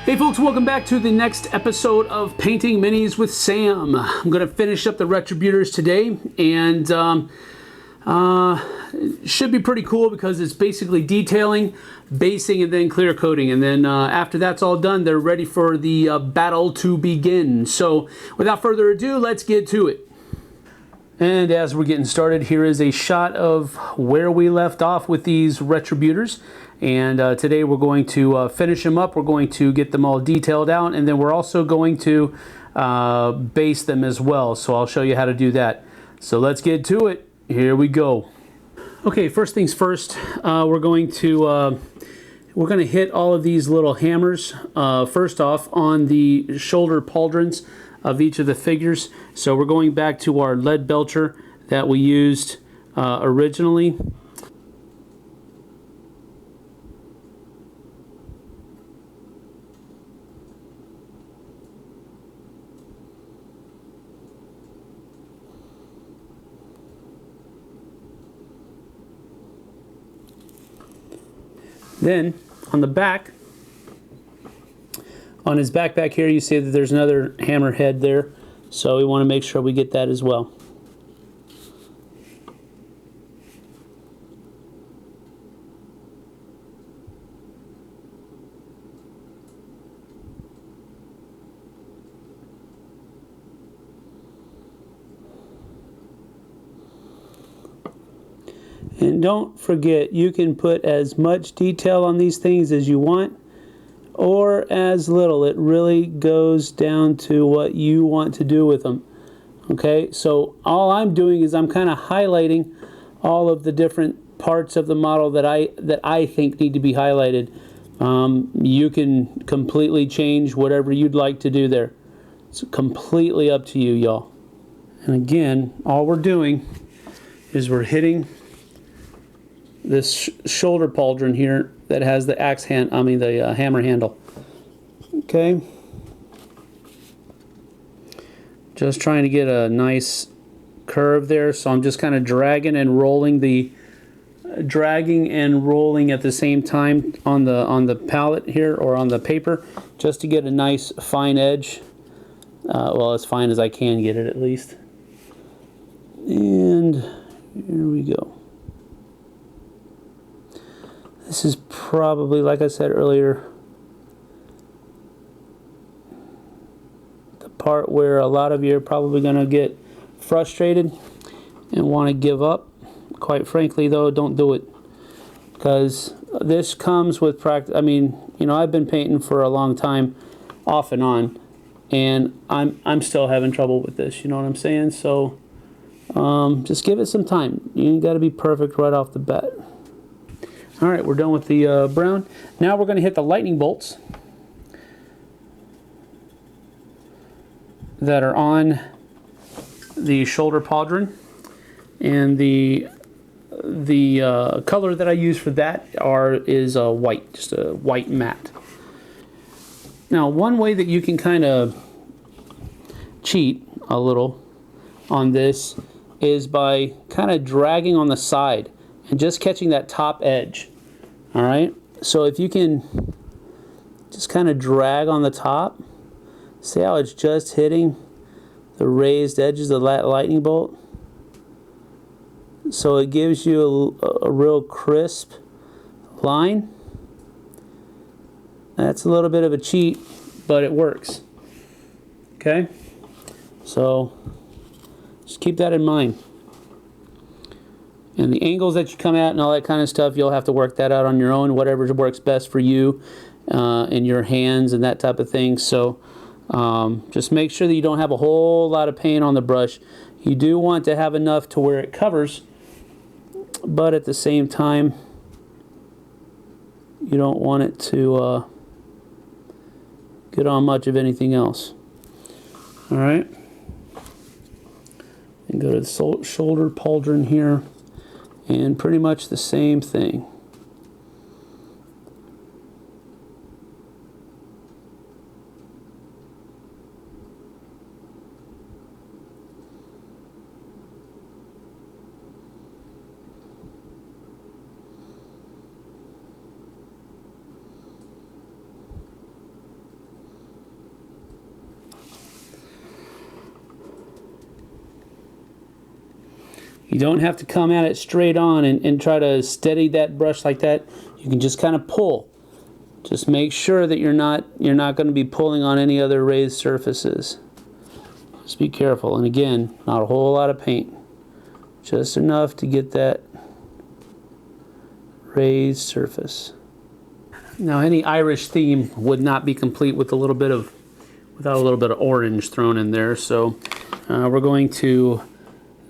Hey folks, welcome back to the next episode of Painting Minis with Sam. I'm going to finish up the Retributors today, and it should be pretty cool because it's basically detailing, basing, and then clear coating. And then after that's all done, they're ready for the battle to begin. So without further ado, let's get to it. And as we're getting started, here is a shot of where we left off with these Retributors. And today we're going to finish them up. We're going to get them all detailed out, and then we're also going to base them as well. So I'll show you how to do that. So let's get to it. Here we go. Okay, first things first, we're going to hit all of these little hammers first off on the shoulder pauldrons of each of the figures. So we're going back to our lead belcher that we used originally. Then on the back, on his back here, you see that there's another hammer head there, so we want to make sure we get that as well. And don't forget, you can put as much detail on these things as you want, or as little. It really goes down to what you want to do with them. Okay, so all I'm doing is I'm kind of highlighting all of the different parts of the model that I think need to be highlighted. You can completely change whatever you'd like to do there. It's completely up to you, y'all. And again, all we're doing is we're hitting this shoulder pauldron here that has the hammer handle. Okay. Just trying to get a nice curve there, so I'm just kind of dragging and rolling at the same time on the palette here, or on the paper, just to get a nice fine edge. Well, as fine as I can get it, at least. And here we go. This is probably, like I said earlier, the part where a lot of you are probably going to get frustrated and want to give up. Quite frankly, though, don't do it, because this comes with practice. I mean, you know, I've been painting for a long time, off and on, and I'm still having trouble with this. You know what I'm saying? So just give it some time. You ain't got to be perfect right off the bat. All right, we're done with the brown. Now we're going to hit the lightning bolts that are on the shoulder pauldron, and the color that I use for that is white, just a white matte. Now, one way that you can kind of cheat a little on this is by kind of dragging on the side and just catching that top edge. All right, so if you can just kind of drag on the top, see how it's just hitting the raised edges of that lightning bolt? So it gives you a real crisp line. That's a little bit of a cheat, but it works. Okay, so just keep that in mind. And the angles that you come at and all that kind of stuff, you'll have to work that out on your own, whatever works best for you and your hands and that type of thing. So just make sure that you don't have a whole lot of paint on the brush. You do want to have enough to where it covers, but at the same time, you don't want it to get on much of anything else. All right. And go to the shoulder pauldron here. And pretty much the same thing. You don't have to come at it straight on and try to steady that brush like that. You can just kind of pull. Just make sure that you're not going to be pulling on any other raised surfaces. Just be careful. And again, not a whole lot of paint. Just enough to get that raised surface. Now, any Irish theme would not be complete with without a little bit of orange thrown in there. So we're going to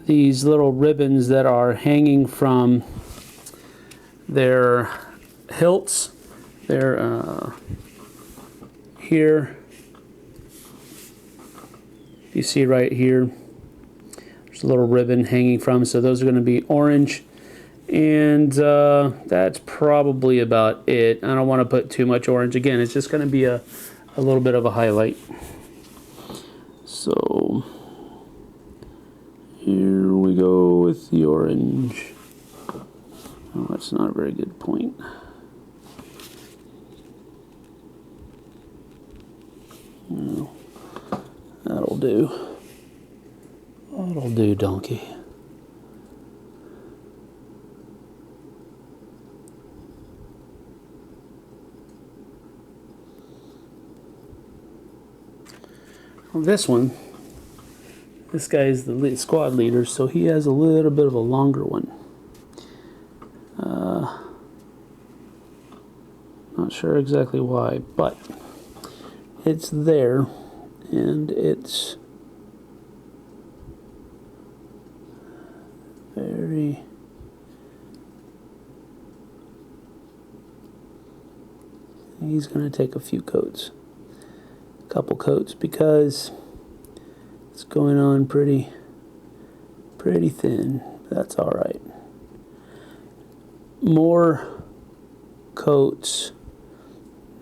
these little ribbons that are hanging from their hilts. They're here. You see right here, there's a little ribbon hanging from. So those are going to be orange. And that's probably about it. I don't want to put too much orange. Again, it's just going to be a little bit of a highlight. So here we go with the orange. Oh, that's not a very good point. No, that'll do. That'll do, donkey. Well, this guy is the squad leader, so he has a little bit of a longer one. Not sure exactly why, but it's there, and it's very... He's going to take a few coats. Couple coats, because it's going on pretty thin. That's all right. More coats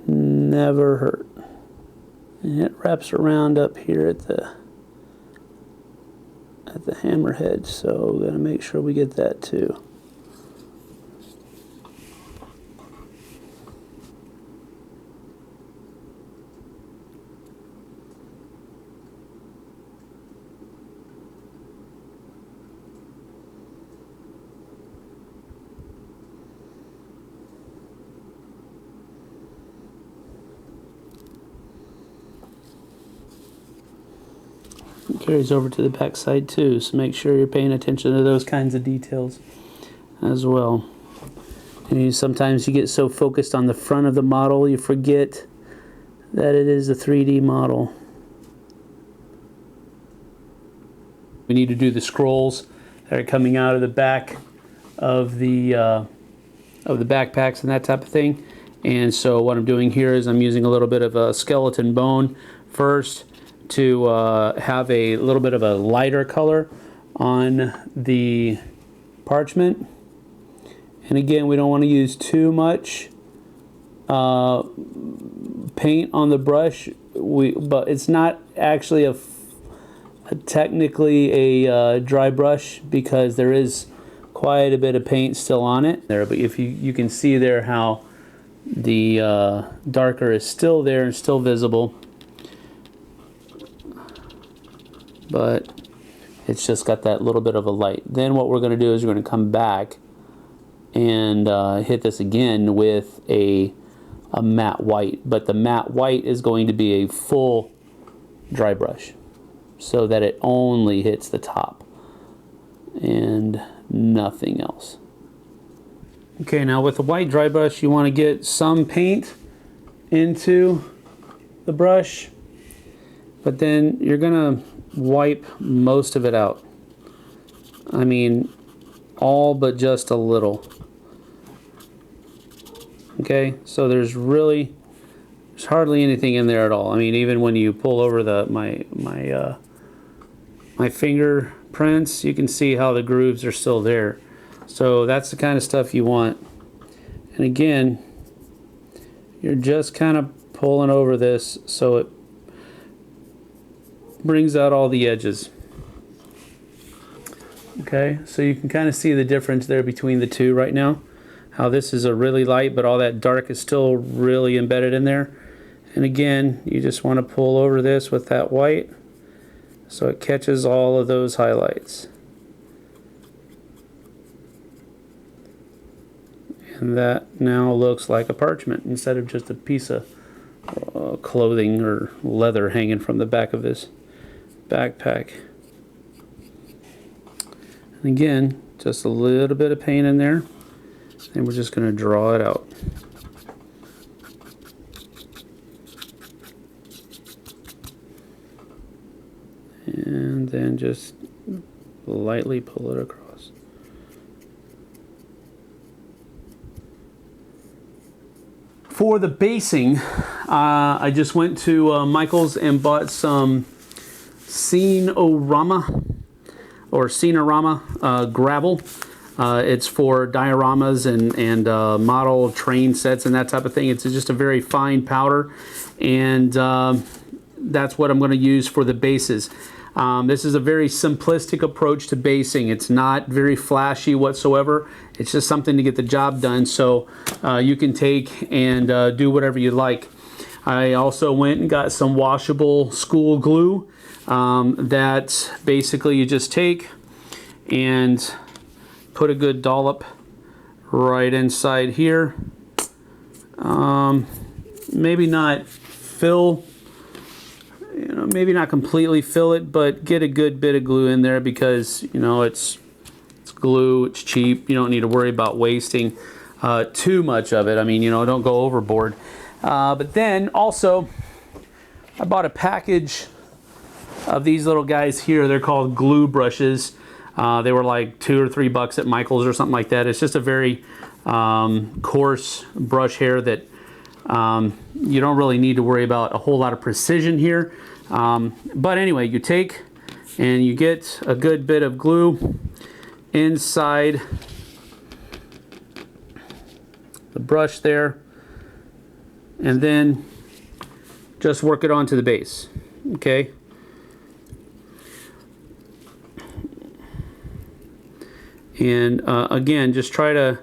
never hurt. And it wraps around up here at the hammerhead, so we're gonna make sure we get that too. It carries over to the back side too, so make sure you're paying attention to those kinds of details as well. And sometimes you get so focused on the front of the model you forget that it is a 3D model. We need to do the scrolls that are coming out of the back of the backpacks and that type of thing. And so what I'm doing here is I'm using a little bit of a skeleton bone first to have a little bit of a lighter color on the parchment. And again, we don't want to use too much paint on the brush. But it's not actually technically a dry brush, because there is quite a bit of paint still on it there. But if you can see there how the darker is still there and still visible, but it's just got that little bit of a light. Then what we're going to do is we're going to come back and hit this again with a matte white, but the matte white is going to be a full dry brush so that it only hits the top and nothing else. Okay, now with the white dry brush you want to get some paint into the brush, but then you're gonna wipe most of it out. I mean, all but just a little. Okay, so there's hardly anything in there at all. I mean, even when you pull over my fingerprints, you can see how the grooves are still there. So that's the kind of stuff you want. And again, you're just kind of pulling over this so it brings out all the edges. Okay, so you can kind of see the difference there between the two right now. How this is a really light, but all that dark is still really embedded in there. And again, you just want to pull over this with that white so it catches all of those highlights. And that now looks like a parchment instead of just a piece of clothing or leather hanging from the back of this backpack. And again, just a little bit of paint in there, and we're just going to draw it out. And then just lightly pull it across. For the basing, I just went to Michael's and bought some Scenorama gravel. It's for dioramas and model train sets and that type of thing. It's just a very fine powder, and that's what I'm going to use for the bases. This is a very simplistic approach to basing. It's not very flashy whatsoever. It's just something to get the job done, so you can take and do whatever you like. I also went and got some washable school glue that basically you just take and put a good dollop right inside here. Maybe not fill, maybe not completely fill it, but get a good bit of glue in there because, it's glue, it's cheap. You don't need to worry about wasting too much of it. I mean, don't go overboard. But then also, I bought a package of these little guys here. They're called glue brushes. They were like $2 or $3 at Michael's or something like that. It's just a very coarse brush hair that you don't really need to worry about a whole lot of precision here. But anyway, you take and you get a good bit of glue inside the brush there, and then just work it onto the base. Okay. And again, just try to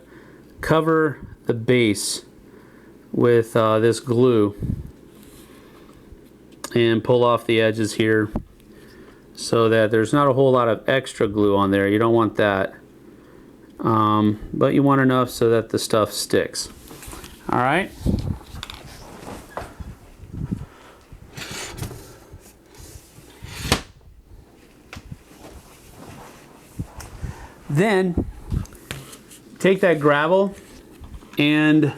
cover the base with this glue and pull off the edges here so that there's not a whole lot of extra glue on there. You don't want that, but you want enough so that the stuff sticks. All right. Then take that gravel and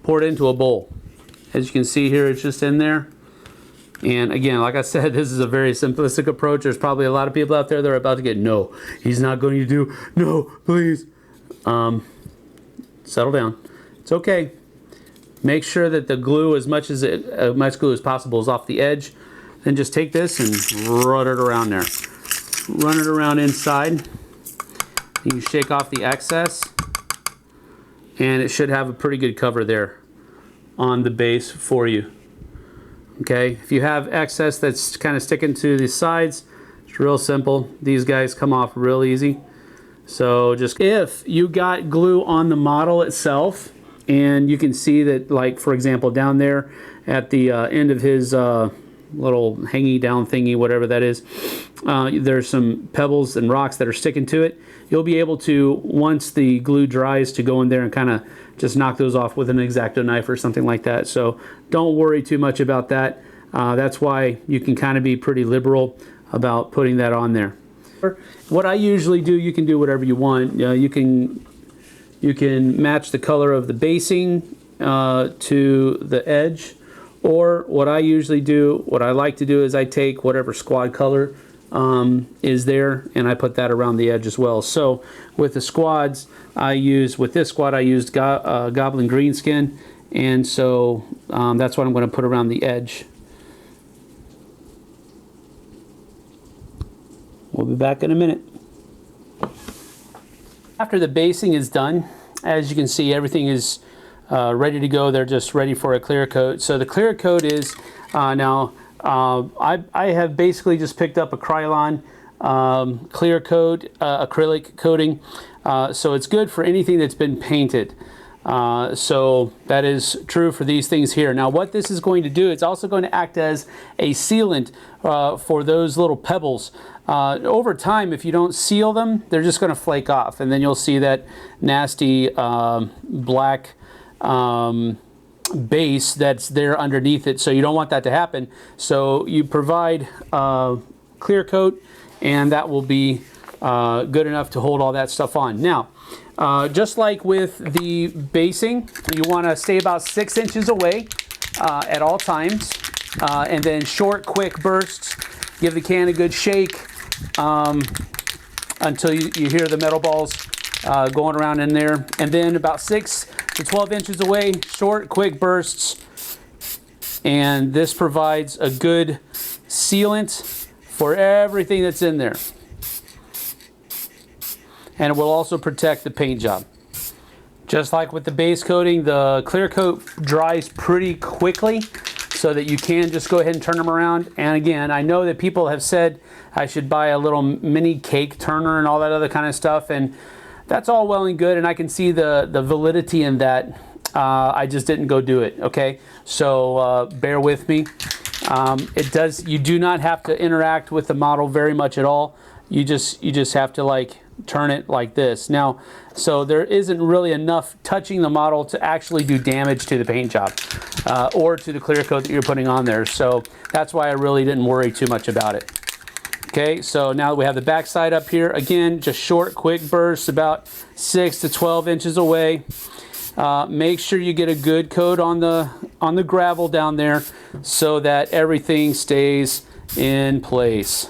pour it into a bowl. As you can see here, it's just in there. And again, like I said, this is a very simplistic approach. There's probably a lot of people out there that are about to get, no, he's not going to do, no, please. Settle down. It's okay. Make sure that the glue, as much glue as possible, is off the edge. Then just take this and run it around there. Run it around inside. You can shake off the excess, and it should have a pretty good cover there on the base for you. Okay, if you have excess that's kind of sticking to the sides, it's real simple. These guys come off real easy. So just, if you got glue on the model itself, and you can see that, like for example down there at the end of his little hangy down thingy, whatever that is, there's some pebbles and rocks that are sticking to it. You'll be able to, once the glue dries, to go in there and kind of just knock those off with an X-Acto knife or something like that. So don't worry too much about that. That's why you can kind of be pretty liberal about putting that on there. What I usually do, you can do whatever you want. You can match the color of the basing to the edge, or what I usually do, what I like to do, is I take whatever squad color is there, and I put that around the edge as well. So with the squads, with this squad I used Goblin Greenskin, and so that's what I'm going to put around the edge. We'll be back in a minute. After the basing is done, as you can see, everything is ready to go. They're just ready for a clear coat. So the clear coat is now I have basically just picked up a Krylon clear coat acrylic coating, so it's good for anything that's been painted. So that is true for these things here. Now what this is going to do, it's also going to act as a sealant for those little pebbles. Over time, if you don't seal them, they're just going to flake off, and then you'll see that nasty black base that's there underneath it. So you don't want that to happen. So you provide clear coat, and that will be good enough to hold all that stuff on. Now, just like with the basing, you want to stay about 6 inches away at all times, and then short, quick bursts. Give the can a good shake until you hear the metal balls going around in there, and then about 6 to 12 inches away, short, quick bursts, and this provides a good sealant for everything that's in there. And it will also protect the paint job. Just like with the base coating, the clear coat dries pretty quickly so that you can just go ahead and turn them around. And again, I know that people have said I should buy a little mini cake turner and all that other kind of stuff, and that's all well and good, and I can see the validity in that. I just didn't go do it, okay? So bear with me. You do not have to interact with the model very much at all. You just have to like turn it like this. Now, so there isn't really enough touching the model to actually do damage to the paint job or to the clear coat that you're putting on there. So that's why I really didn't worry too much about it. Okay, so now that we have the back side up here, again, just short, quick bursts, about 6 to 12 inches away. Make sure you get a good coat on the gravel down there so that everything stays in place.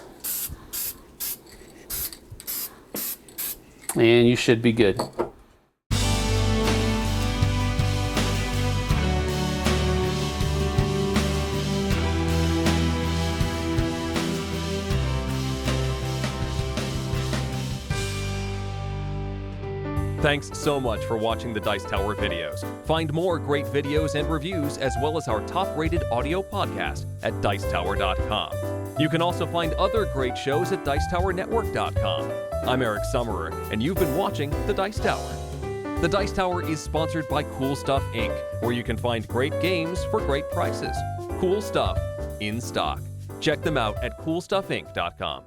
And you should be good. Thanks so much for watching the Dice Tower videos. Find more great videos and reviews, as well as our top-rated audio podcast at Dicetower.com. You can also find other great shows at Dicetowernetwork.com. I'm Eric Summerer, and you've been watching The Dice Tower. The Dice Tower is sponsored by Cool Stuff Inc., where you can find great games for great prices. Cool stuff in stock. Check them out at CoolStuffInc.com.